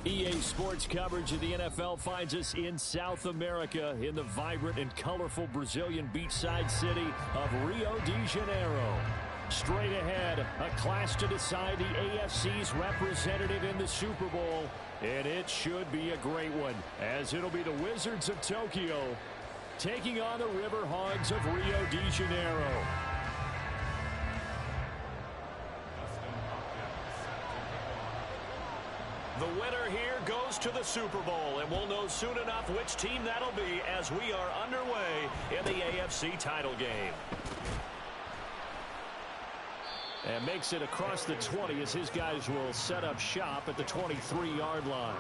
EA Sports coverage of the NFL finds us in South America in the vibrant and colorful Brazilian beachside city of Rio de Janeiro. Straight ahead, a clash to decide the AFC's representative in the Super Bowl, and it should be a great one, as it'll be the Wizards of Tokyo taking on the River Hogs of Rio de Janeiro. The winner here goes to the Super Bowl, and we'll know soon enough which team that'll be as we are underway in the AFC title game. And makes it across the 20 as his guys will set up shop at the 23-yard line.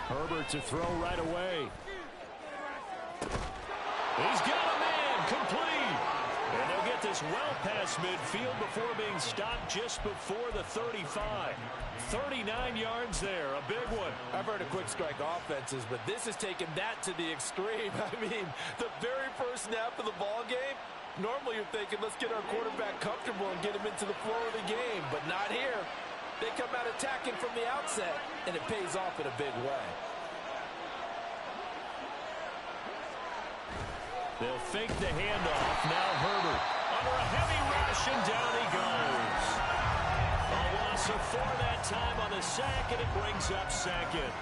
Herbert to throw right away. He's got a man, complete. And they'll get this well past midfield before being stopped just before the 35. 39 yards there, a big one. I've heard of quick strike offenses, but this is taking that to the extreme. I mean, the very first snap of the ball game, normally you're thinking, let's get our quarterback comfortable and get him into the flow of the game, but not here. They come out attacking from the outset, and it pays off in a big way. They'll fake the handoff. Now Herbert under a heavy rush, and down he goes. A loss of 4 that time on the sack, and it brings up second.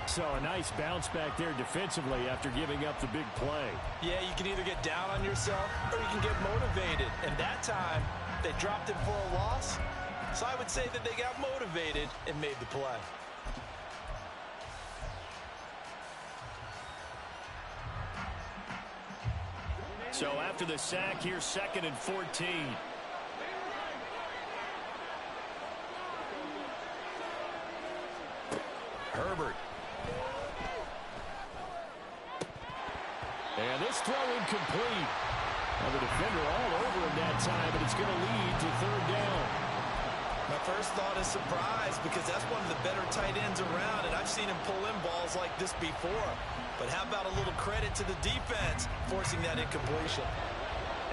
So a nice bounce back there defensively after giving up the big play. Yeah, you can either get down on yourself or you can get motivated. And that time, they dropped it for a loss. So I would say that they got motivated and made the play. So after the sack, here's 2nd and 14. Herbert. And this throw incomplete. Well, the defender all over him that time, but it's going to lead to 3rd down. My first thought is surprise, because that's one of the better tight ends around, and I've seen him pull in balls like this before. But how about a little credit to the defense forcing that incompletion?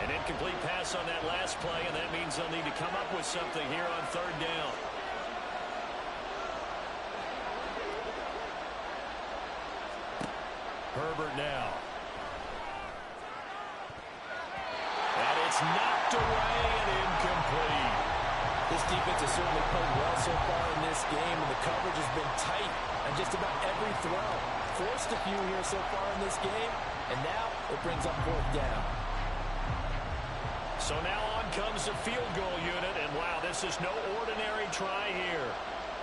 An incomplete pass on that last play, and that means they'll need to come up with something here on 3rd down. Herbert now. And it's knocked away and incomplete. This defense has certainly played well so far in this game, and the coverage has been tight on just about every throw. Forced a few here so far in this game, and now it brings up 4th down. So now on comes the field goal unit, and wow, this is no ordinary try here.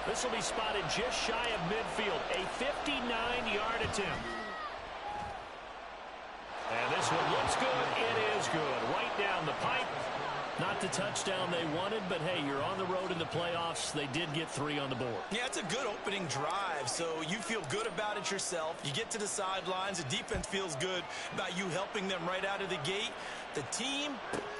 This will be spotted just shy of midfield, a 59-yard attempt. And this one looks good. It is good. Right down the pipe. Not the touchdown they wanted, but hey, you're on the road in the playoffs. They did get 3 on the board. Yeah, it's a good opening drive, so you feel good about it yourself. You get to the sidelines. The defense feels good about you helping them right out of the gate. The team,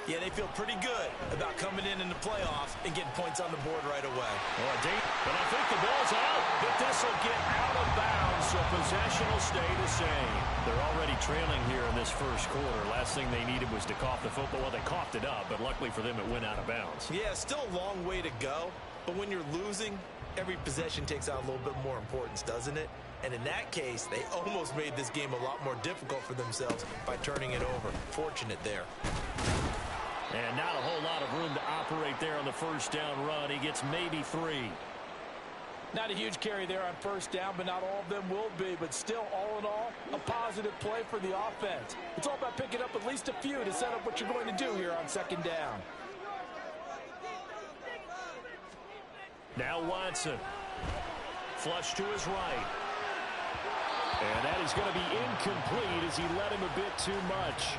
yeah, they feel pretty good about coming in the playoffs and getting points on the board right away. But I think the ball's out, but this will get out of bounds, so possession will stay the same. They're already trailing here in this first quarter. Last thing they needed was to cough the football. Well, they coughed it up, but luckily for them, it went out of bounds. Yeah, still a long way to go, but when you're losing, every possession takes on a little bit more importance, doesn't it? And in that case, they almost made this game a lot more difficult for themselves by turning it over. Fortunate there. And not a whole lot of room to operate there on the first down run. He gets maybe 3. Not a huge carry there on first down, but not all of them will be. But still, all in all, a positive play for the offense. It's all about picking up at least a few to set up what you're going to do here on 2nd down. Now Watson. Flush to his right. And that is going to be incomplete as he let him a bit too much.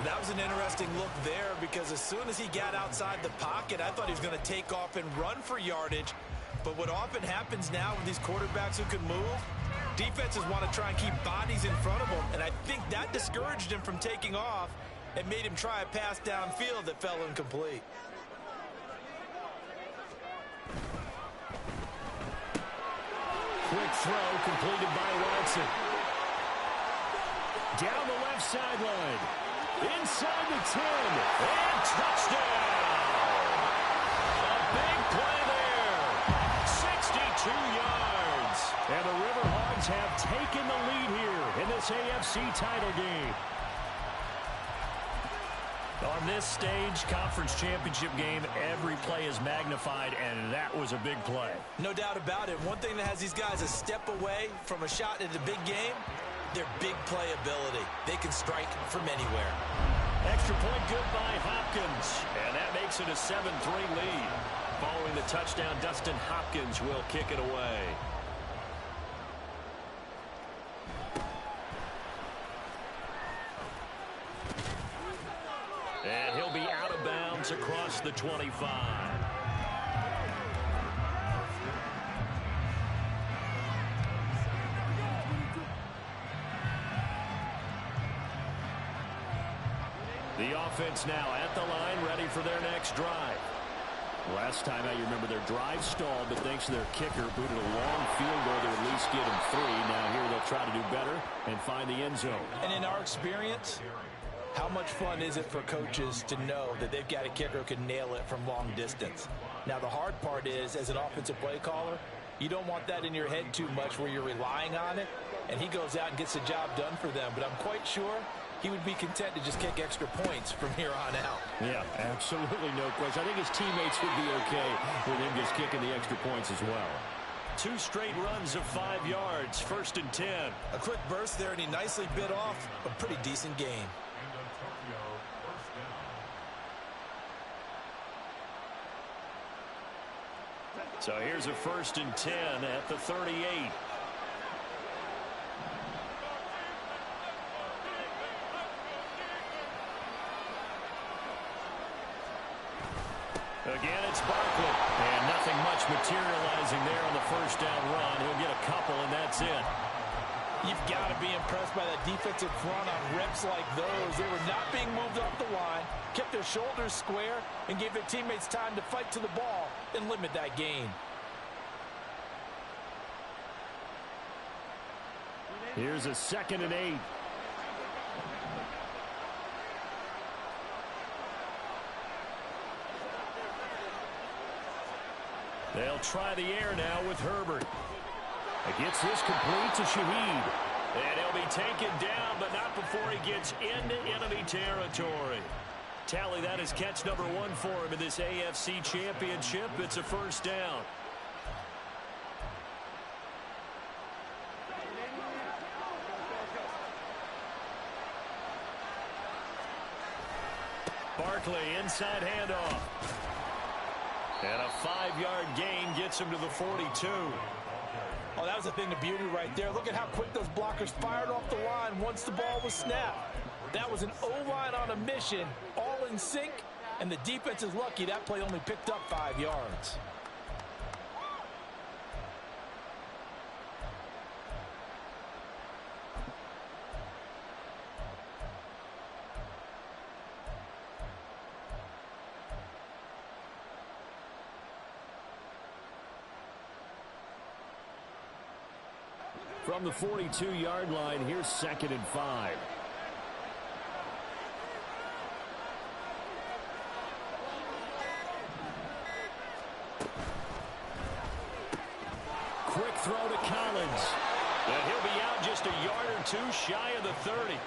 That was an interesting look there, because as soon as he got outside the pocket, I thought he was going to take off and run for yardage. But what often happens now with these quarterbacks who can move, defenses want to try and keep bodies in front of them, and I think that discouraged him from taking off. and made him try a pass downfield that fell incomplete. Quick throw completed by Watson. Down the left sideline. Inside the 10. And touchdown. A big play there. 62 yards. And the Riverhogs have taken the lead here in this AFC title game. On this stage, conference championship game, every play is magnified, and that was a big play. No doubt about it. One thing that has these guys a step away from a shot at a big game, their big play ability. They can strike from anywhere. Extra point good by Hopkins, and that makes it a 7-3 lead. Following the touchdown, Dustin Hopkins will kick it away. And he'll be out of bounds across the 25. The offense now at the line, ready for their next drive. Last time out, you remember their drive stalled, but thanks to their kicker, booted a long field goal to at least get them 3. Now here they'll try to do better and find the end zone. And in our experience, how much fun is it for coaches to know that they've got a kicker who can nail it from long distance? Now, the hard part is, as an offensive play caller, you don't want that in your head too much where you're relying on it, and he goes out and gets the job done for them. But I'm quite sure he would be content to just kick extra points from here on out. Yeah, absolutely no question. I think his teammates would be okay with him just kicking the extra points as well. 2 straight runs of 5 yards, 1st and 10. A quick burst there, and he nicely bit off a pretty decent gain. So here's a 1st and 10 at the 38. Again, it's Barkley. And nothing much materializing there on the 1st down run. He'll get a couple, and that's it. You've got to be impressed by that defensive front on reps like those. They were not being moved off the line, kept their shoulders square, and gave their teammates time to fight to the ball and limit that gain. Here's a 2nd and 8. They'll try the air now with Herbert. It gets this complete to Shaheed. And he'll be taken down, but not before he gets into enemy territory. Tally, that is catch number 1 for him in this AFC Championship. It's a 1st down. Barkley, inside handoff. And a 5-yard gain gets him to the 42. Oh, that was a thing of beauty right there. Look at how quick those blockers fired off the line once the ball was snapped. That was an O-line on a mission, all in sync, and the defense is lucky that play only picked up 5 yards. From the 42-yard line, here's 2nd and 5. Quick throw to Collins. And he'll be out just a yard or 2 shy of the 30.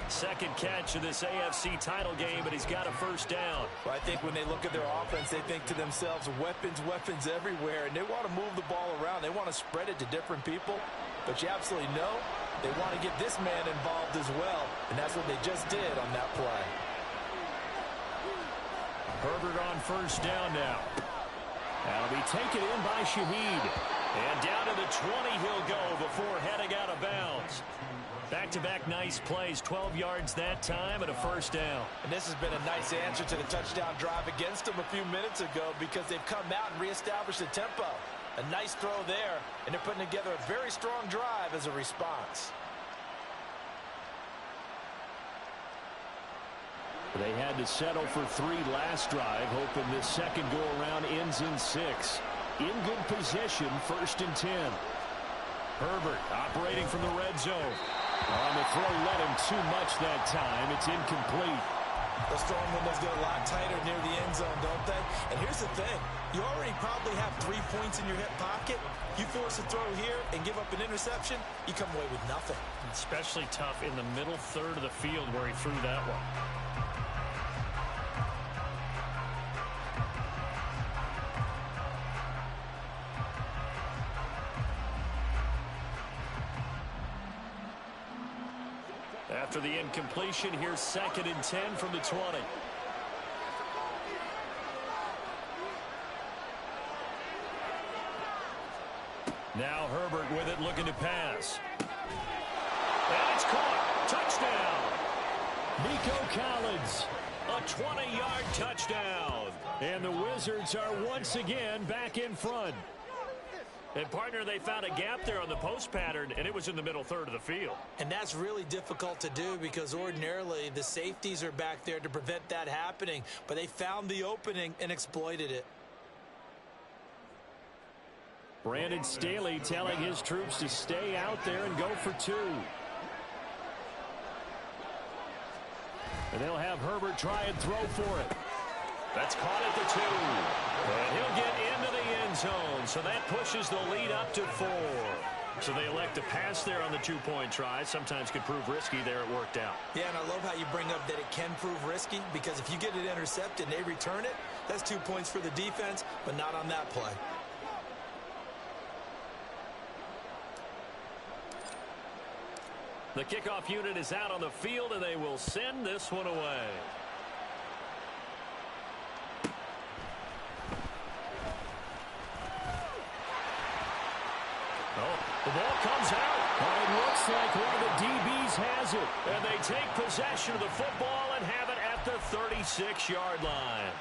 2nd catch of this AFC title game, but he's got a 1st down. Well, I think when they look at their offense, they think to themselves, weapons, weapons everywhere, and they want to move the ball around. They want to spread it to different people. But you absolutely know they want to get this man involved as well, and that's what they just did on that play. Herbert on 1st down now. That'll be taken in by Shaheed. And down to the 20 he'll go before heading out of bounds. Back-to-back nice plays, 12 yards that time and a 1st down. And this has been a nice answer to the touchdown drive against them a few minutes ago because they've come out and reestablished the tempo. A nice throw there, and they're putting together a very strong drive as a response. They had to settle for 3 last drive, hoping this second go-around ends in 6. In good position, 1st and 10. Herbert operating from the red zone. On the throw, led him too much that time. It's incomplete. Those throwing windows get a lot tighter near the end zone, don't they? And here's the thing. You already probably have 3 points in your hip pocket. You force a throw here and give up an interception, you come away with nothing. Especially tough in the middle third of the field where he threw that one. After the incompletion, here's 2nd and 10 from the 20. Now Herbert with it, looking to pass. And it's caught. Touchdown. Nico Collins, a 20-yard touchdown. And the Wizards are once again back in front. And, partner, they found a gap there on the post pattern, and it was in the middle third of the field. And that's really difficult to do because ordinarily the safeties are back there to prevent that happening. But they found the opening and exploited it. Brandon Staley telling his troops to stay out there and go for 2. And they'll have Herbert try and throw for it. That's caught at the 2. And he'll get into the end zone, so that pushes the lead up to 4. So they elect to pass there on the 2-point try. Sometimes could prove risky. There it worked out. Yeah, and I love how you bring up that it can prove risky because if you get it intercepted and they return it, that's 2 points for the defense, but not on that play. The kickoff unit is out on the field, and they will send this one away. The ball comes out. It looks like one of the DBs has it. And they take possession of the football and have it at the 36-yard line.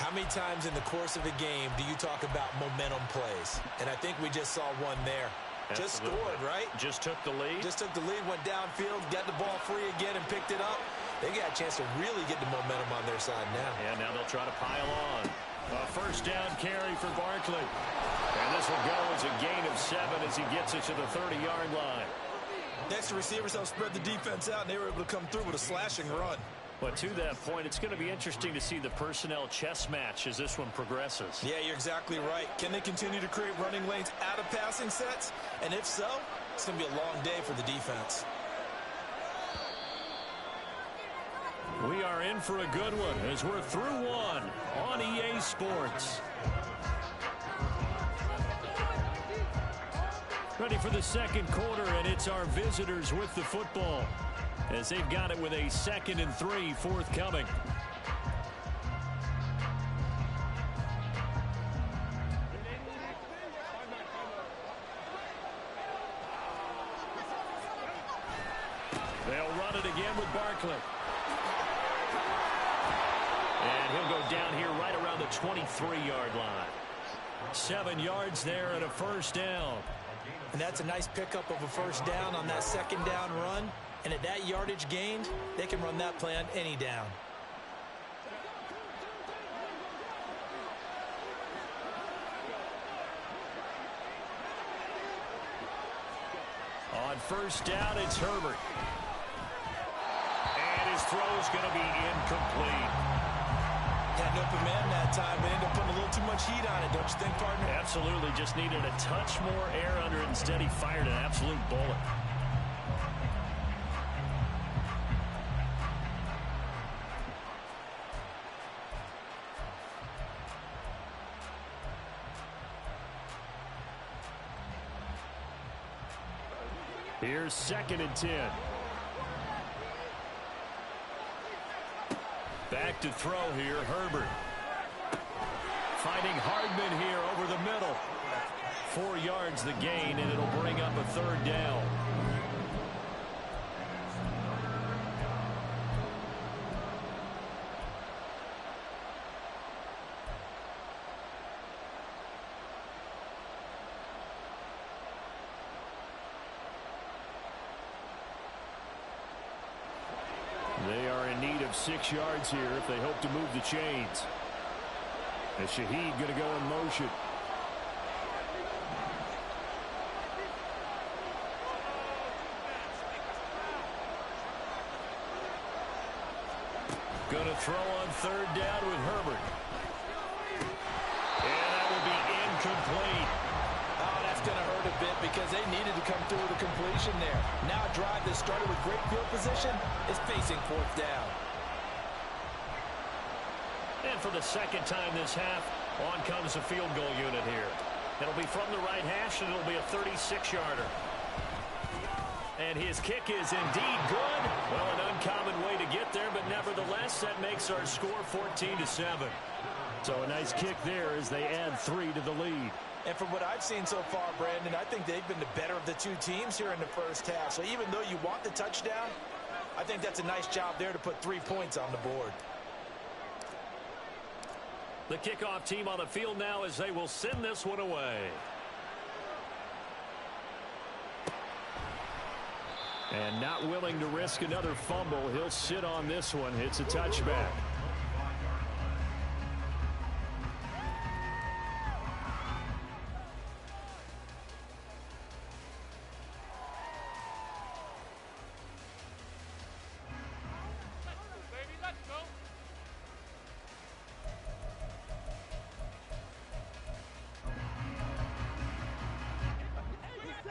How many times in the course of a game do you talk about momentum plays? And I think we just saw one there. Absolutely. Just scored, right? Just took the lead. Just took the lead, went downfield, got the ball free again, and picked it up. They got a chance to really get the momentum on their side now. Yeah, now they'll try to pile on. A first down carry for Barkley. And this will go as a gain of 7 as he gets it to the 30-yard line. Next, the receivers helped spread the defense out, and they were able to come through with a slashing run. But to that point, it's going to be interesting to see the personnel chess match as this one progresses. Yeah, you're exactly right. Can they continue to create running lanes out of passing sets? And if so, it's going to be a long day for the defense. We are in for a good one as we're through one on EA Sports. Ready for the second quarter, and it's our visitors with the football as they've got it with a 2nd and 3 forthcoming. They'll run it again with Barkley. And he'll go down here right around the 23-yard line. 7 yards there and a first down. And that's a nice pickup of a first down on that second down run. And at that yardage gained, they can run that play on any down. On first down, it's Herbert. And his throw is going to be incomplete. Had an open man that time, but ended up putting a little too much heat on it, don't you think, partner? Absolutely. Just needed a touch more air under it. Instead, he fired an absolute bullet. Here's 2nd and 10. Back to throw here, Herbert. Finding Hardman here over the middle. 4 yards the gain, and it'll bring up a third down. They are in need of 6 yards here if they hope to move the chains. And Shaheed going to go in motion. Going to throw on 3rd down with Herbert. And that will be incomplete. Oh, that's going to hurt a bit because they needed to come through with a completion there. Now a drive that started with great field position is facing 4th down. And for the 2nd time this half, on comes the field goal unit here. It'll be from the right hash, and it'll be a 36-yarder. And his kick is indeed good. Well, an uncommon way to get there, but nevertheless, that makes our score 14-7. So a nice kick there as they add 3 to the lead. And from what I've seen so far, Brandon, I think they've been the better of the 2 teams here in the first half. So even though you want the touchdown, I think that's a nice job there to put 3 points on the board. The kickoff team on the field now as they will send this one away. And not willing to risk another fumble. He'll sit on this one. It's a touchback.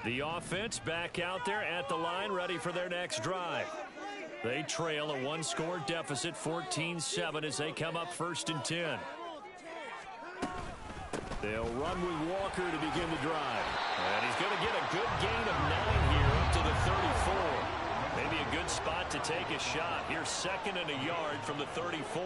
The offense back out there at the line, ready for their next drive. They trail a 1-score deficit, 14-7, as they come up 1st and 10. They'll run with Walker to begin the drive. And he's going to get a good gain of 9 here up to the 34. Maybe a good spot to take a shot. Here's 2nd and a yard from the 34.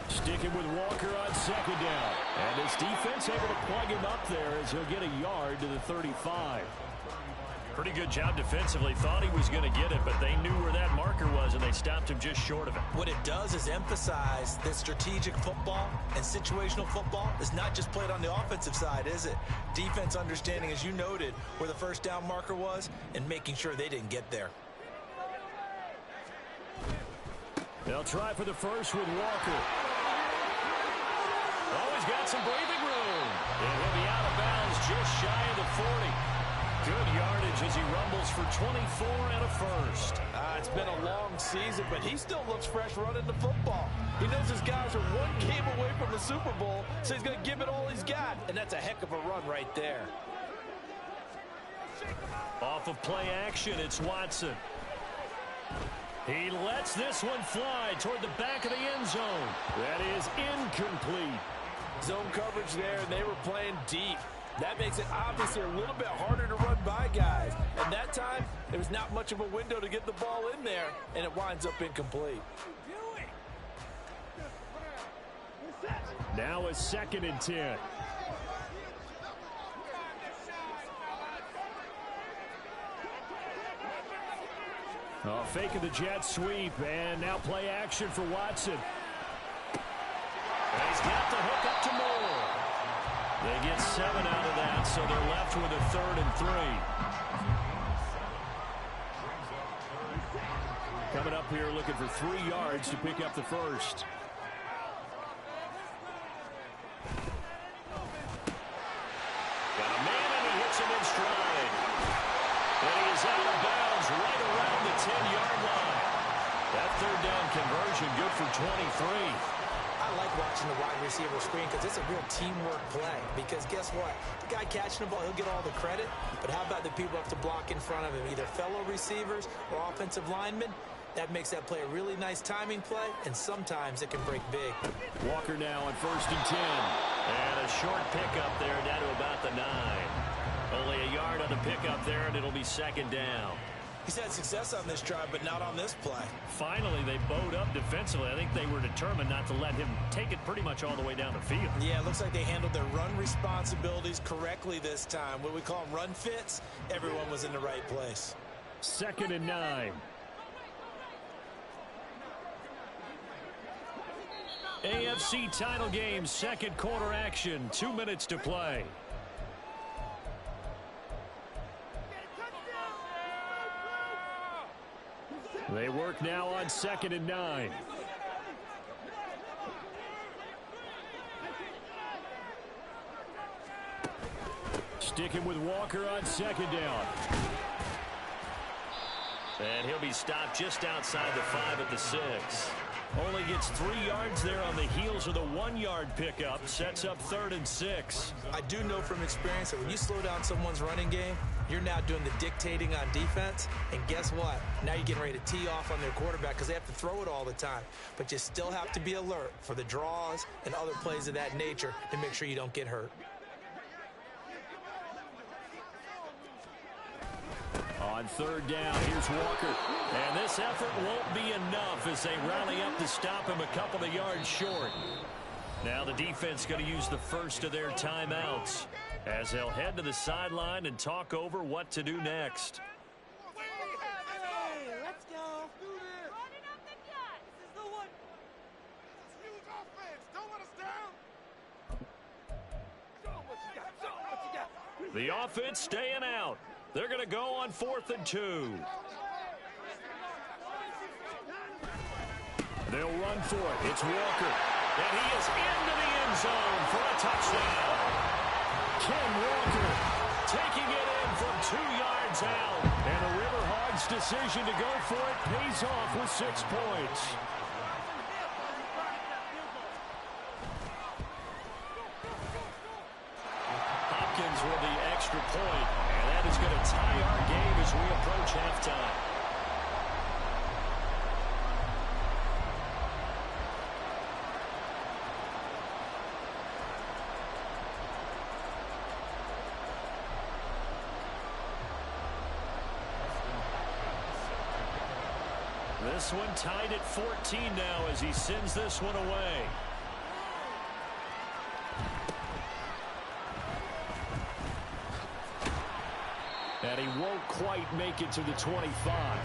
Sticking with Walker on 2nd down. And his defense able to plug him up there as he'll get a yard to the 35. Pretty good job defensively. Thought he was going to get it, but they knew where that marker was, and they stopped him just short of it. What it does is emphasize that strategic football and situational football is not just played on the offensive side, is it? Defense understanding, as you noted, where the 1st down marker was and making sure they didn't get there. They'll try for the first with Walker. Oh, he's got some breathing room. And he'll be out of bounds just shy of the 40. Good yardage as he rumbles for 24 and a first. It's been a long season, but he still looks fresh running the football. He knows his guys are 1 game away from the Super Bowl, so he's going to give it all he's got. And that's a heck of a run right there. Off of play action, it's Watson. He lets this one fly toward the back of the end zone. That is incomplete. Zone coverage there, and they were playing deep. That makes it obviously a little bit harder to run by guys. And that time, there was not much of a window to get the ball in there, and it winds up incomplete. Now a 2nd and 10. Faking the jet sweep, and now play action for Watson. And he's got the hook up to Moore. They get 7 out of that, so they're left with a 3rd and 3. Coming up here looking for 3 yards to pick up the first. Got a man, and he hits him in stride. And he is out of bounds right around the 10-yard line. That 3rd down conversion good for 23. I like watching the wide receiver screen because it's a real teamwork play. Because guess what? The guy catching the ball, he'll get all the credit. But how about the people up to block in front of him, either fellow receivers or offensive linemen? That makes that play a really nice timing play, and sometimes it can break big. Walker now on 1st and 10. And a short pickup there down to about the 9. Only a yard on the pickup there, and it'll be 2nd down. He's had success on this drive, but not on this play. Finally, they bowed up defensively. I think they were determined not to let him take it pretty much all the way down the field. Yeah, it looks like they handled their run responsibilities correctly this time. What we call them run fits, everyone was in the right place. 2nd and 9. AFC title game, 2nd quarter action, 2 minutes to play. They work now on 2nd and 9. Sticking with Walker on 2nd down. And he'll be stopped just outside the 5 at the 6. Only gets 3 yards there on the heels of the 1-yard pickup. Sets up 3rd and 6. I do know from experience that when you slow down someone's running game, you're now doing the dictating on defense. And guess what? Now you're getting ready to tee off on their quarterback because they have to throw it all the time. But you still have to be alert for the draws and other plays of that nature to make sure you don't get hurt. On 3rd down, here's Walker. And this effort won't be enough as they rally up to stop him a couple of yards short. Now the defense going to use the first of their timeouts as they'll head to the sideline and talk over what to do next. Hey, let's go. Running up the gut. This is the one. Huge offense. Don't let us down. Show what you got. Show what you got. The offense staying out. They're going to go on 4th and 2. They'll run for it. It's Walker. And he is into the end zone for a touchdown. Ken Walker taking it in from 2 yards out. And the Riverhogs' decision to go for it pays off with 6 points. Hopkins with the extra point. And that is going to tie our game as we approach halftime. This one tied at 14 now as he sends this one away. And he won't quite make it to the 25.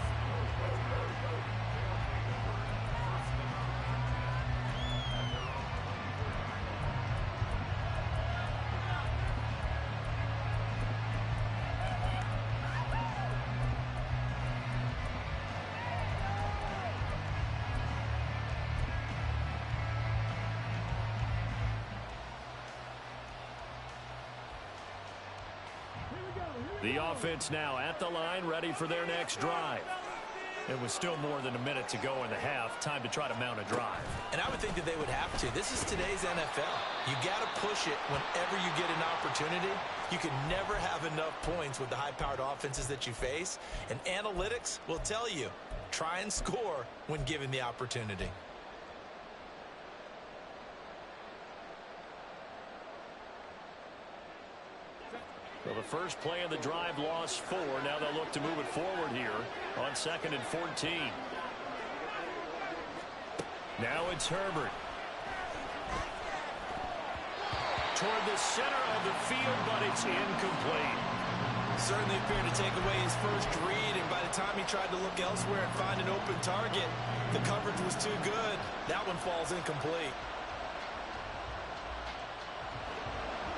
The offense now at the line, ready for their next drive. It was still more than a minute to go in the half. Time to try to mount a drive. And I would think that they would have to. This is today's NFL. You got to push it whenever you get an opportunity. You can never have enough points with the high-powered offenses that you face. And analytics will tell you, try and score when given the opportunity. Well, the first play of the drive lost 4. Now they'll look to move it forward here on 2nd and 14. Now it's Herbert. Toward the center of the field, but it's incomplete. Certainly appeared to take away his first read, and by the time he tried to look elsewhere and find an open target, the coverage was too good. That one falls incomplete.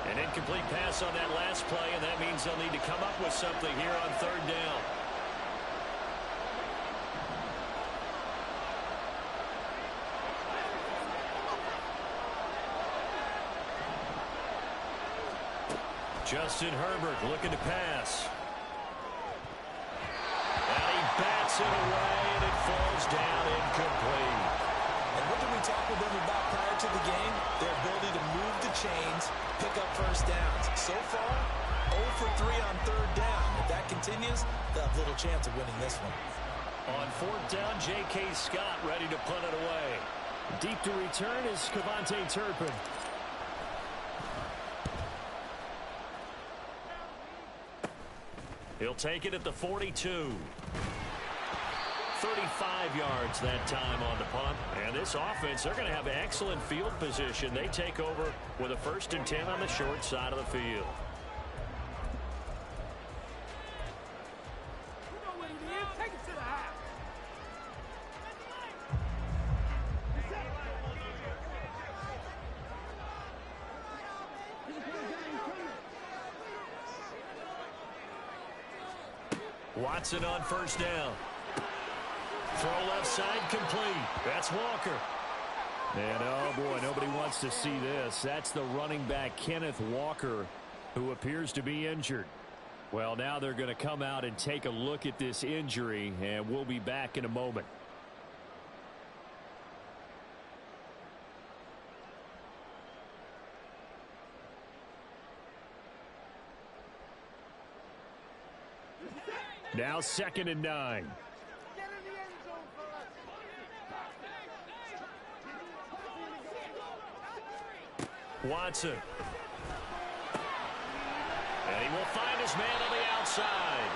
An incomplete pass on that last play, and that means they'll need to come up with something here on 3rd down. Justin Herbert looking to pass. And he bats it away, and it falls down incomplete. And what did we talk with them about prior to the game? Their ability to move the chains, pick up first downs. So far, 0 for 3 on 3rd down. If that continues, they'll have little chance of winning this one. On 4th down, J.K. Scott ready to punt it away. Deep to return is Cavante Turpin. He'll take it at the 42. 35 yards that time on the punt. And this offense, they're going to have excellent field position. They take over with a 1st and 10 on the short side of the field. Take it to the half. Watson on 1st down. Throw left side complete. That's Walker. And, oh, boy, nobody wants to see this. That's the running back, Kenneth Walker, who appears to be injured. Well, now they're going to come out and take a look at this injury, and we'll be back in a moment. Now 2nd and 9. Watson. And he will find his man on the outside.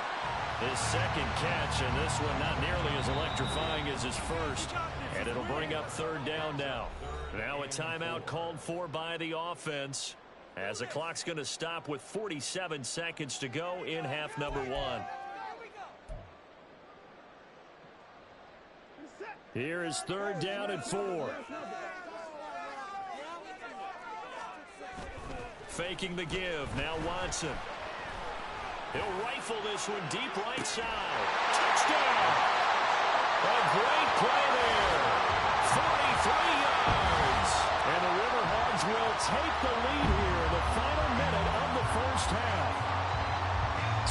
His second catch, and this one not nearly as electrifying as his first. And it'll bring up 3rd down now. Now a timeout called for by the offense, as the clock's going to stop with 47 seconds to go in half number 1. Here is 3rd down and 4. Faking the give. Now Watson. He'll rifle this one deep right side. Touchdown! A great play there. 43 yards. And the Riverhogs will take the lead here in the final minute of the first half.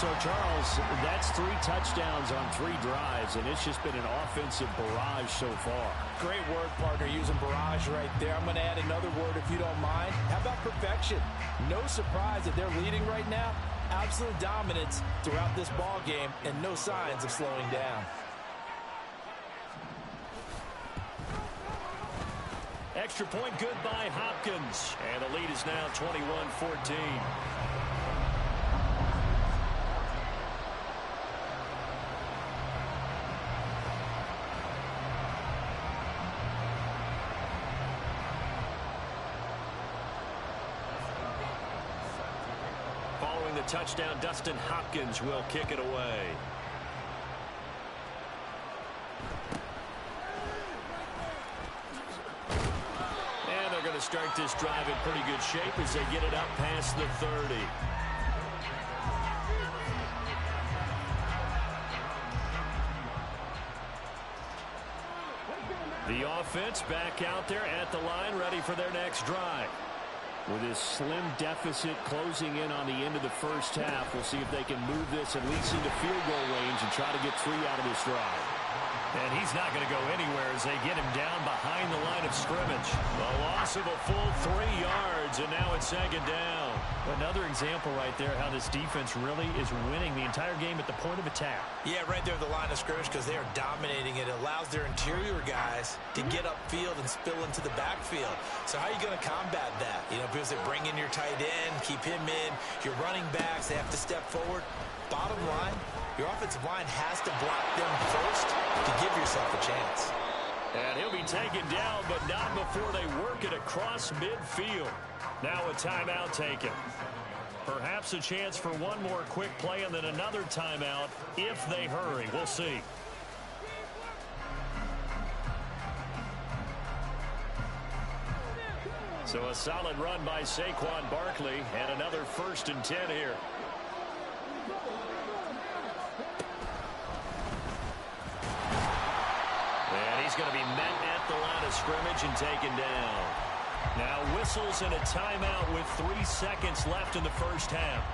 So, Charles, that's 3 touchdowns on 3 drives, and it's just been an offensive barrage so far. Great word, partner, using barrage right there. I'm going to add another word if you don't mind. How about perfection? No surprise that they're leading right now. Absolute dominance throughout this ball game and no signs of slowing down. Extra point good by Hopkins. And the lead is now 21-14. Following the touchdown, Dustin Hopkins will kick it away. And they're going to start this drive in pretty good shape as they get it up past the 30. The offense back out there at the line, ready for their next drive. With this slim deficit closing in on the end of the first half, we'll see if they can move this at least into field goal range and try to get 3 out of this drive. And he's not going to go anywhere as they get him down behind the line of scrimmage. A loss of a full 3 yards, and now it's 2nd down. Another example right there how this defense really is winning the entire game at the point of attack. Yeah, right there at the line of scrimmage because they are dominating it. It allows their interior guys to get upfield and spill into the backfield. So how are you going to combat that? You know, because they bring in your tight end, keep him in. Your running backs, they have to step forward. Bottom line, your offensive line has to block them first to give yourself a chance. And he'll be taken down, but not before they work it across midfield. Now a timeout taken. Perhaps a chance for one more quick play and then another timeout if they hurry. We'll see. So a solid run by Saquon Barkley and another 1st and 10 here. And he's going to be met at the line of scrimmage and taken down. Now whistles and a timeout with 3 seconds left in the first half.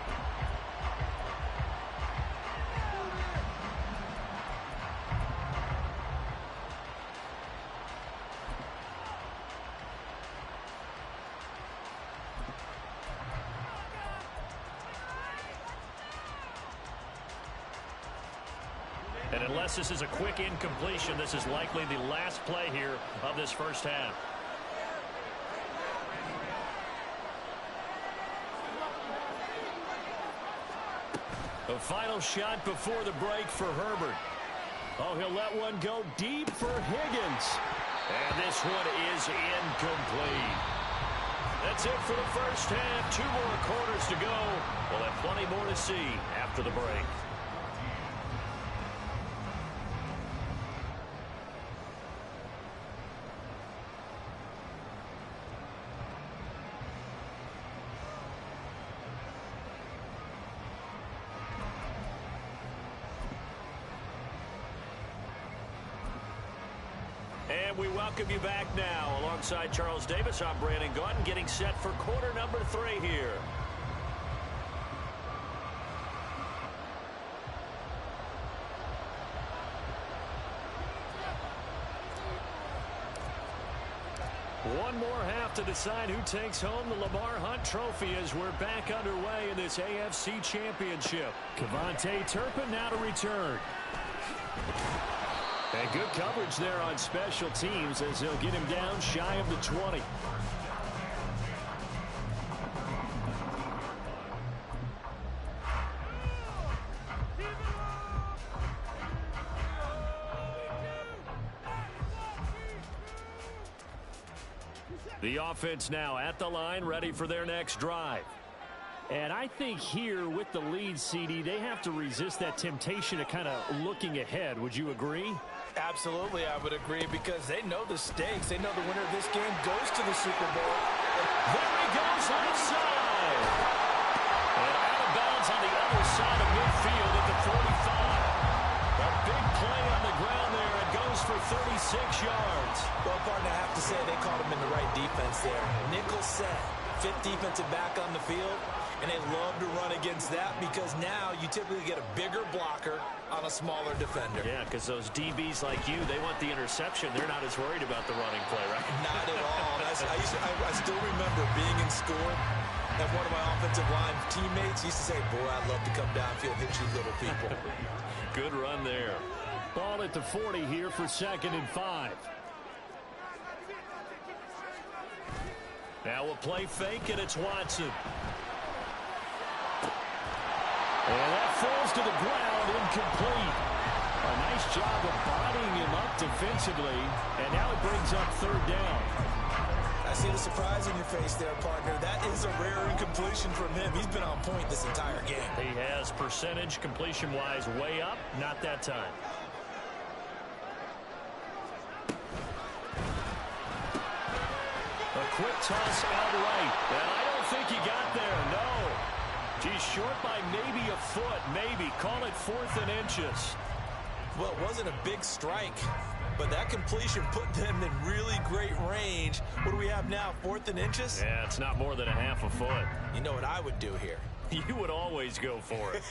And unless this is a quick incompletion, this is likely the last play here of this first half. A final shot before the break for Herbert. Oh, he'll let one go deep for Higgins. And this one is incomplete. That's it for the first half. 2 more quarters to go. We'll have plenty more to see after the break. And we welcome you back now. Alongside Charles Davis, I'm Brandon Gaudin, getting set for quarter number 3 here. One more half to decide who takes home the Lamar Hunt Trophy as we're back underway in this AFC Championship. Kevontae Turpin now to return. And good coverage there on special teams as they'll get him down shy of the 20. The offense now at the line, ready for their next drive. And I think here with the lead, CD, they have to resist that temptation of kind of looking ahead. Would you agree? Absolutely, I would agree, because they know the stakes. They know the winner of this game goes to the Super Bowl. There he goes, left side. And out of bounds on the other side of midfield at the 45. A big play on the ground there. It goes for 36 yards. Well, partner, I have to say they caught him in the right defense there. Nickel set, 5th defensive back on the field. And they love to run against that because now you typically get a bigger blocker on a smaller defender. Yeah, because those DBs like you, they want the interception. They're not as worried about the running play, right? Not at all. I still remember being in school, and one of my offensive line teammates used to say, boy, I'd love to come downfield and hit you little people. Good run there. Ball at the 40 here for 2nd and 5. Now we'll play fake, and it's Watson. And that falls to the ground, incomplete. A nice job of bodying him up defensively, and now it brings up 3rd down. I see the surprise in your face there, partner. That is a rare incompletion from him. He's been on point this entire game. He has percentage completion-wise way up, not that time. A quick toss out right, and I don't think he got there, no. He's short by maybe a foot, maybe. Call it 4th and inches. Well, it wasn't a big strike, but that completion put them in really great range. What do we have now, 4th and inches? Yeah, it's not more than a half a foot. You know what I would do here? You would always go for it.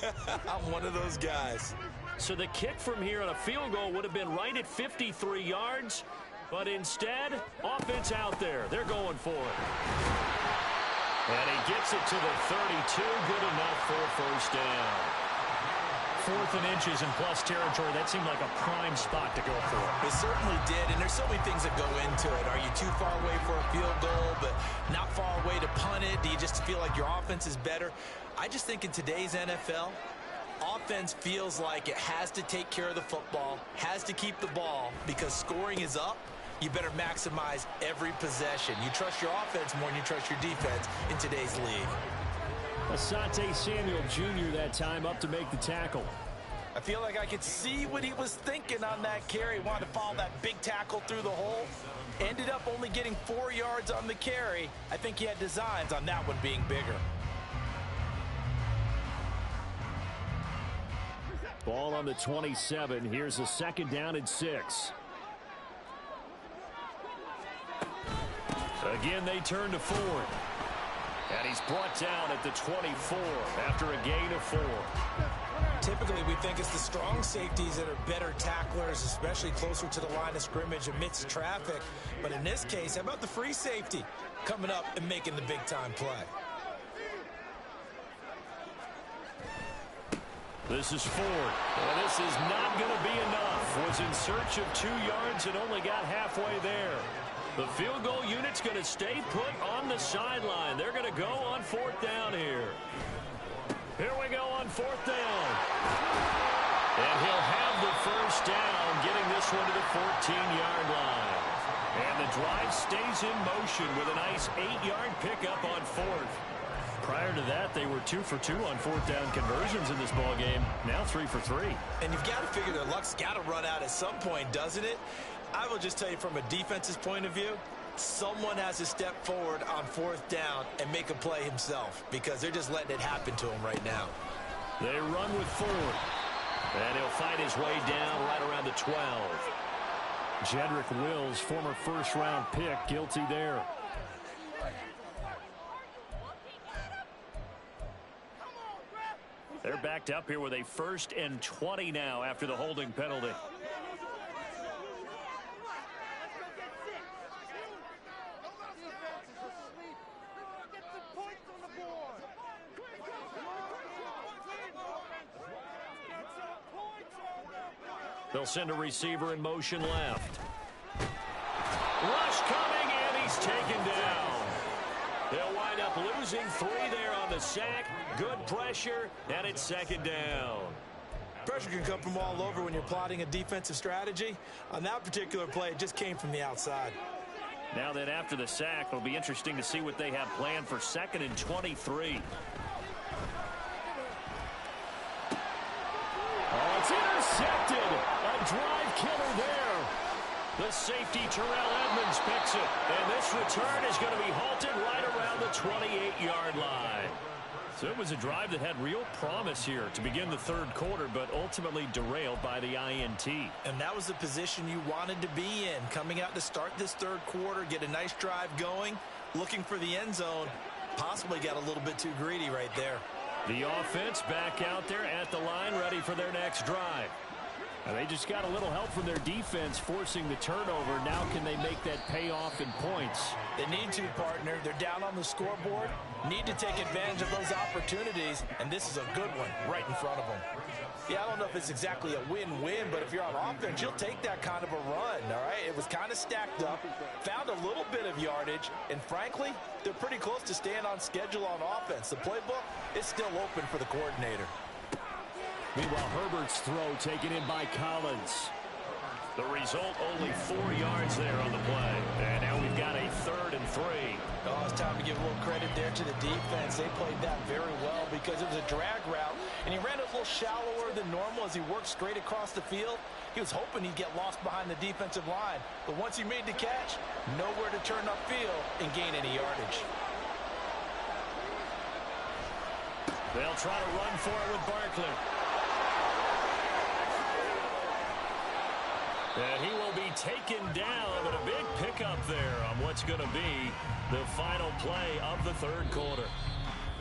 I'm one of those guys. So the kick from here on a field goal would have been right at 53 yards, but instead, offense out there. They're going for it. And he gets it to the 32. Good enough for a 1st down. 4th and inches in plus territory. That seemed like a prime spot to go for. It certainly did, and there's so many things that go into it. Are you too far away for a field goal, but not far away to punt it? Do you just feel like your offense is better? I just think in today's NFL, offense feels like it has to take care of the football, has to keep the ball, because scoring is up. You better maximize every possession. You trust your offense more than you trust your defense in today's league. Asante Samuel Jr. that time up to make the tackle. I feel like I could see what he was thinking on that carry. Wanted to follow that big tackle through the hole. Ended up only getting 4 yards on the carry. I think he had designs on that one being bigger. Ball on the 27. Here's a 2nd down and 6. Again, they turn to Ford. And he's brought down at the 24 after a gain of 4. Typically, we think it's the strong safeties that are better tacklers, especially closer to the line of scrimmage amidst traffic. But in this case, how about the free safety coming up and making the big-time play? This is Ford. Well, this is not going to be enough. Was in search of 2 yards and only got halfway there. The field goal unit's going to stay put on the sideline. They're going to go on 4th down here. Here we go on 4th down. And he'll have the 1st down, getting this one to the 14-yard line. And the drive stays in motion with a nice 8-yard pickup on 4th. Prior to that, they were 2 for 2 on 4th down conversions in this ball game. Now 3 for 3. And you've got to figure their luck's got to run out at some point, doesn't it? I will just tell you from a defense's point of view, someone has to step forward on 4th down and make a play himself because they're just letting it happen to him right now. They run with Ford. And he'll find his way down right around the 12. Jedrick Wills, former first-round pick, guilty there. They're backed up here with a 1st and 20 now after the holding penalty. They'll send a receiver in motion left. Rush coming, and he's taken down. They'll wind up losing 3 there on the sack. Good pressure, and it's 2nd down. Pressure can come from all over when you're plotting a defensive strategy. On that particular play, it just came from the outside. Now then, after the sack, it'll be interesting to see what they have planned for 2nd and 23. Oh, it's intercepted. A drive killer there. The safety, Terrell Edmonds, picks it. And this return is going to be halted right around the 28-yard line. So it was a drive that had real promise here to begin the 3rd quarter, but ultimately derailed by the INT. And that was the position you wanted to be in. Coming out to start this 3rd quarter, get a nice drive going, looking for the end zone. Possibly got a little bit too greedy right there. The offense back out there at the line, ready for their next drive. And they just got a little help from their defense forcing the turnover. Now can they make that pay off in points? They need to, partner. They're down on the scoreboard. Need to take advantage of those opportunities, and this is a good one right in front of them. Yeah, I don't know if it's exactly a win-win, but if you're on offense, you'll take that kind of a run, all right? It was kind of stacked up, found a little bit of yardage, and frankly, they're pretty close to staying on schedule on offense. The playbook is still open for the coordinator. Meanwhile, Herbert's throw taken in by Collins. The result, only 4 yards there on the play. And now we've got a 3rd and 3. Oh, it's time to give a little credit there to the defense. They played that very well because it was a drag route, and he ran it a little shallower than normal as he worked straight across the field. He was hoping he'd get lost behind the defensive line, but once he made the catch, nowhere to turn upfield and gain any yardage. They'll try to run for it with Barkley. And he will be taken down, but a big pickup there on what's going to be the final play of the 3rd quarter.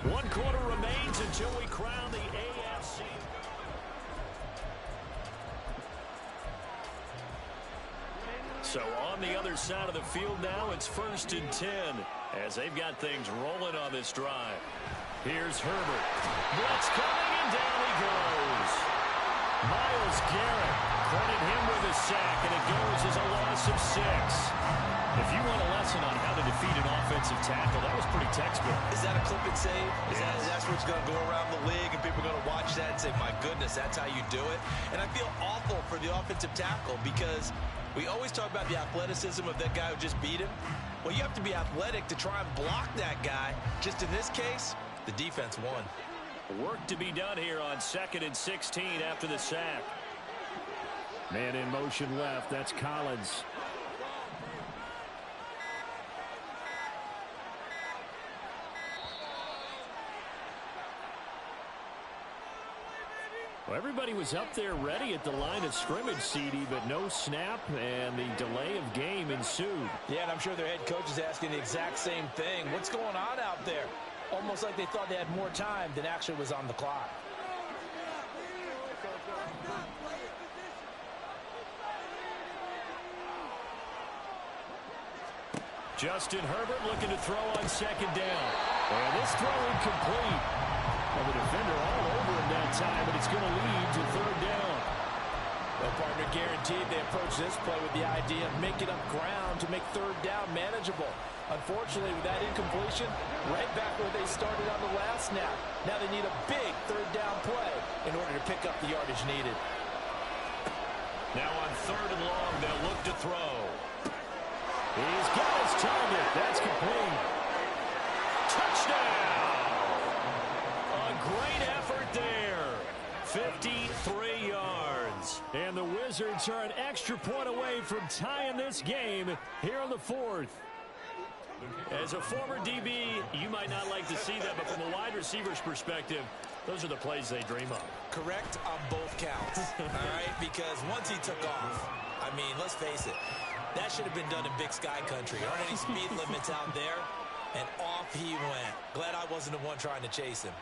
1 quarter remains until we crown the AFC. So on the other side of the field now, it's 1st and 10 as they've got things rolling on this drive. Here's Herbert. Blitz coming, and down he goes. Myles Garrett, credit him with a sack, and it goes as a loss of 6. If you want a lesson on how to defeat an offensive tackle, that was pretty textbook. Is that a clip and save? Yes. That's what's going to go around the league, and people are going to watch that and say, my goodness, that's how you do it. And I feel awful for the offensive tackle because we always talk about the athleticism of that guy who just beat him. Well, you have to be athletic to try and block that guy. Just in this case, the defense won. Work to be done here on 2nd and 16 after the sack. Man in motion left. That's Collins. Well, everybody was up there ready at the line of scrimmage, CD, but no snap, and the delay of game ensued. Yeah, and I'm sure their head coach is asking the exact same thing. What's going on out there? Almost like they thought they had more time than actually was on the clock. Justin Herbert looking to throw on 2nd down. And this throw incomplete. Well, the defender all over him that time, but it's going to lead to 3rd down. Well, partner, guaranteed they approach this play with the idea of making up ground to make 3rd down manageable. Unfortunately, with that incompletion, right back where they started on the last snap. Now they need a big 3rd down play in order to pick up the yardage needed. Now on 3rd and long, they'll look to throw. He's got his target. That's complete. Touchdown! A great effort there. 53 yards. And the Wizards are an extra point away from tying this game here on the 4th. As a former DB, you might not like to see that, but from a wide receiver's perspective, Those are the plays they dream of. Correct on both counts, all right? Because once he took off, I mean, let's face it, that should have been done in Big Sky country. There aren't any speed limits out there, and off he went. Glad I wasn't the one trying to chase him.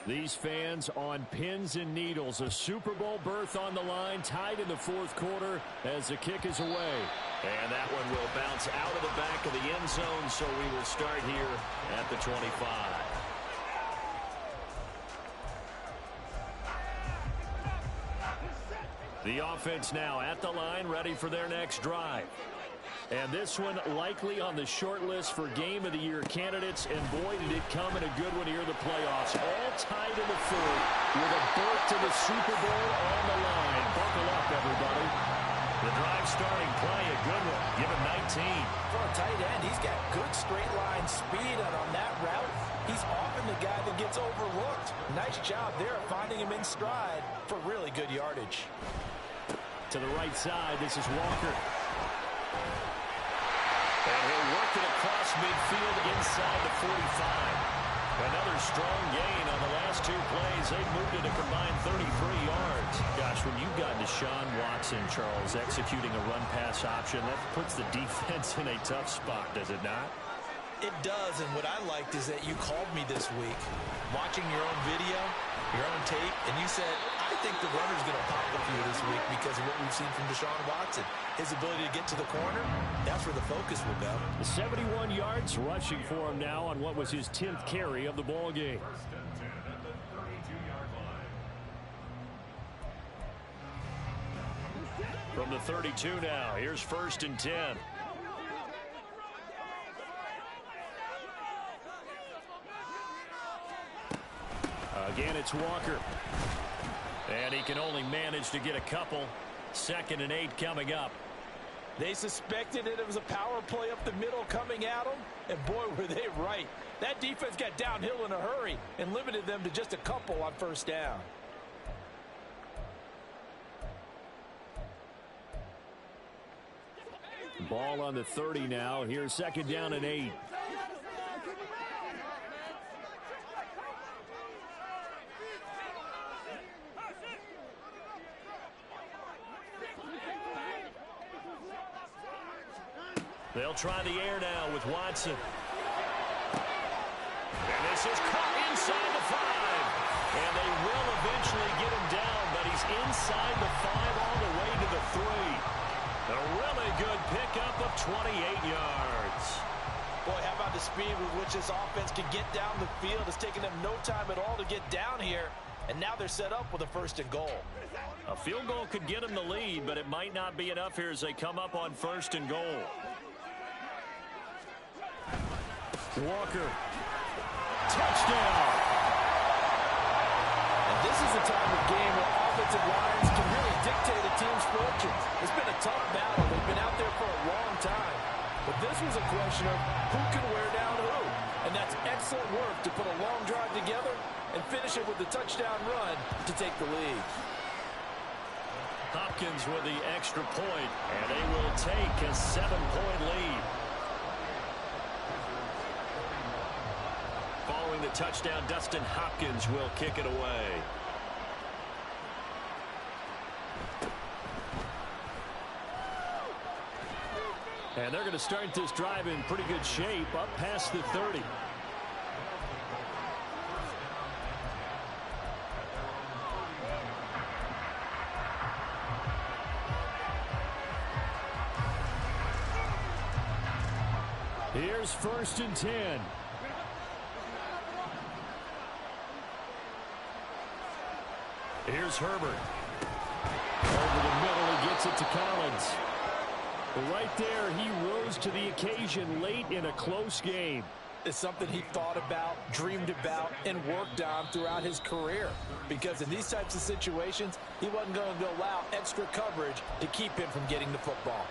These fans on pins and needles. A Super Bowl berth on the line, tied in the fourth quarter as the kick is away. And that one will bounce out of the back of the end zone, so we will start here at the 25. The offense now at the line, ready for their next drive. And this one likely on the short list for Game of the Year candidates. And boy, did it come in a good one here in the playoffs. All tied in the fourth with a berth to the Super Bowl on the line. Buckle up, everybody. The drive starting play, a good one. Give him 19. For a tight end, he's got good straight line speed, and on that route, he's often the guy that gets overlooked. Nice job there of finding him in stride for really good yardage. To the right side, this is Walker. And he'll work it across midfield inside the 45. Another strong gain on the last two plays. They've moved it a combined 33 yards. Gosh, when you've got Deshaun Watson, Charles, executing a run-pass option, that puts the defense in a tough spot, does it not? It does, and what I liked is that you called me this week, watching your own video, your own tape, and you said, I think the runner's going to pop a few this week because of what we've seen from Deshaun Watson. His ability to get to the corner, that's where the focus will go. 71 yards rushing for him now on what was his 10th carry of the ball game. From the 32 now, here's 1st and 10. Again, it's Walker. And he can only manage to get a couple. 2nd and 8 coming up. They suspected it was a power play up the middle coming at them, and boy, were they right. That defense got downhill in a hurry and limited them to just a couple on 1st down. Ball on the 30 now. Here's 2nd down and 8. They'll try the air now with Watson. And this is caught inside the 5. And they will eventually get him down, but he's inside the 5 all the way to the 3. A really good pickup of 28 yards. Boy, how about the speed with which this offense can get down the field? It's taken them no time at all to get down here, and now they're set up with a 1st and goal. A field goal could get them the lead, but it might not be enough here as they come up on 1st and goal. Walker. Touchdown. And this is the type of game where offensive lines can really dictate a team's fortunes. It's been a tough battle. They've been out there for a long time. But this was a question of who can wear down who. And that's excellent work to put a long drive together and finish it with the touchdown run to take the lead. Hopkins with the extra point, and they will take a 7-point lead. Following the touchdown, Dustin Hopkins will kick it away. And they're going to start this drive in pretty good shape, up past the 30. Here's 1st and 10. Here's Herbert. Over the middle, he gets it to Collins. Right there, he rose to the occasion late in a close game. It's something he thought about, dreamed about, and worked on throughout his career. Because in these types of situations, he wasn't going to allow extra coverage to keep him from getting the football.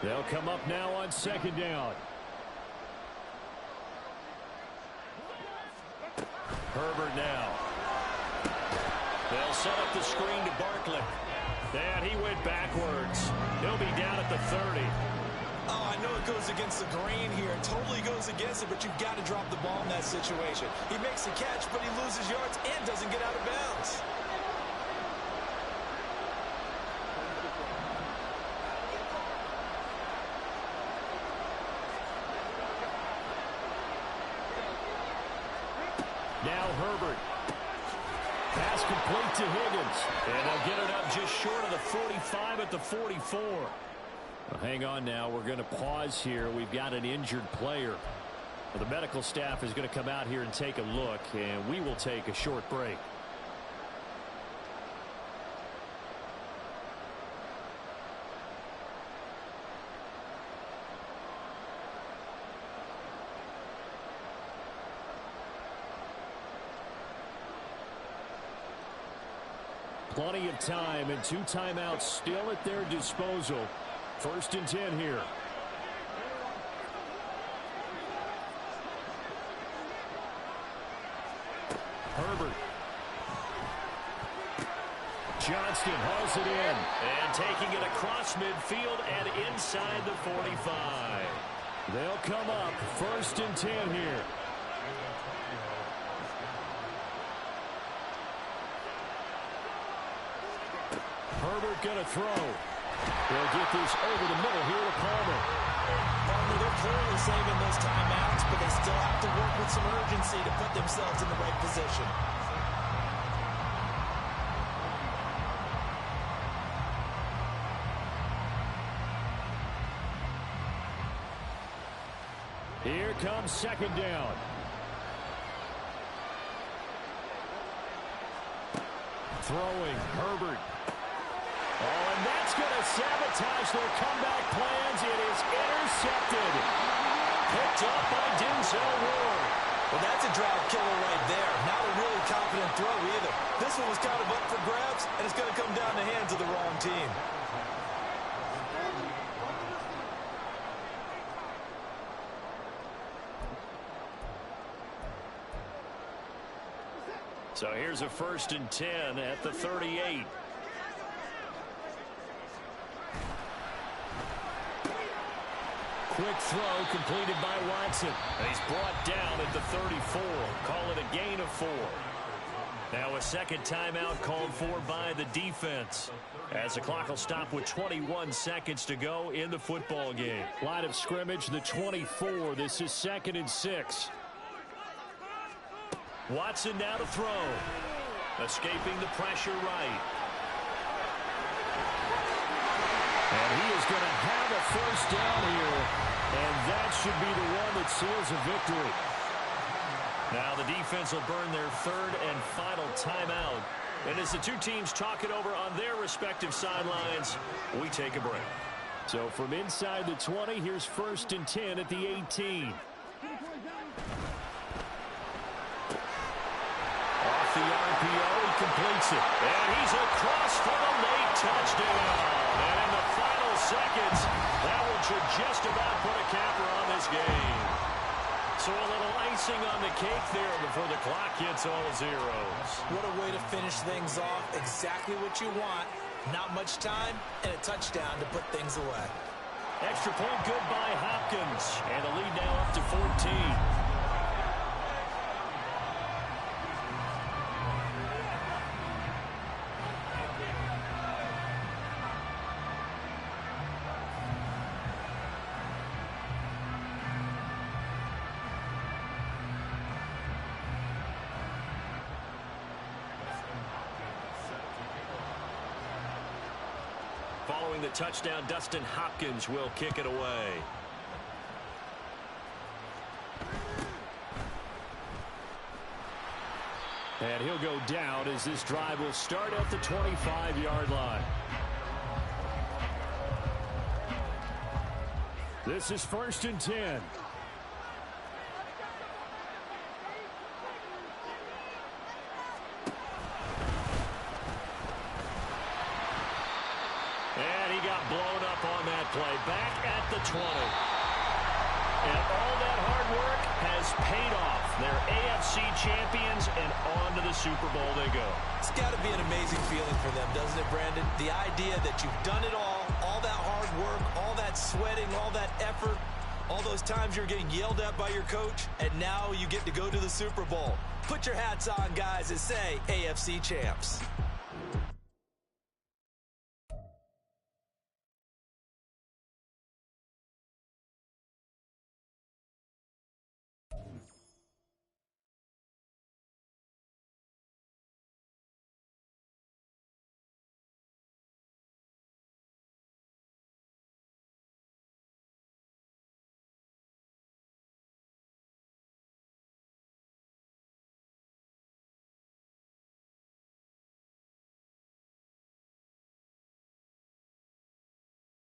They'll come up now on second down. Herbert now. They'll set up the screen to Barkley. And he went backwards. He'll be down at the 30. Oh, I know it goes against the grain here. It totally goes against it, but you've got to drop the ball in that situation. He makes the catch, but he loses yards and doesn't get out of bounds. Now Herbert. Pass complete to Higgins. And they'll get it up just short of the 45 at the 44. Well, hang on now. We're going to pause here. We've got an injured player. Well, the medical staff is going to come out here and take a look, and we will take a short break. Plenty of time and 2 timeouts still at their disposal. 1st and 10 here. Herbert. Johnston hauls it in. And taking it across midfield and inside the 45. They'll come up 1st and 10 here. Herbert going to throw. They'll get this over the middle here to Palmer. Palmer, they're clearly saving those timeouts, but they still have to work with some urgency to put themselves in the right position. Here comes 2nd down. Throwing, Herbert. Oh, and that's going to sabotage their comeback plans. It is intercepted. Picked up by Denzel Ward. Well, that's a drive killer right there. Not a really confident throw either. This one was kind of up for grabs, and it's going to come down the hands of the wrong team. So here's a 1st and 10 at the 38. Quick throw completed by Watson. And he's brought down at the 34. Call it a gain of 4. Now a second timeout called for by the defense. As the clock will stop with 21 seconds to go in the football game. Line of scrimmage, the 24. This is 2nd and 6. Watson now to throw. Escaping the pressure right. And he is going to have a 1st down here. And that should be the one that seals a victory. Now the defense will burn their 3rd and final timeout. And as the 2 teams talk it over on their respective sidelines, we take a break. So from inside the 20, here's 1st and 10 at the 18. Off the RPO, he completes it. And he's across for the late touchdown. And in the final seconds, that one should just about put a capper on this game. So a little icing on the cake there before the clock hits all zeros. What a way to finish things off. Exactly what you want. Not much time and a touchdown to put things away. Extra point good by Hopkins. And the lead now up to 14. Following the touchdown, Dustin Hopkins will kick it away. And he'll go down as this drive will start at the 25-yard line. This is 1st and 10. And he got blown up on that play. Back at 20. And all that hard work has paid off. They're AFC champions, and on to the Super Bowl they go. It's got to be an amazing feeling for them, doesn't it, Brandon? The idea that you've done it all that hard work, all that sweating, all that effort, all those times you're getting yelled at by your coach, and now you get to go to the Super Bowl. Put your hats on, guys, and say AFC champs.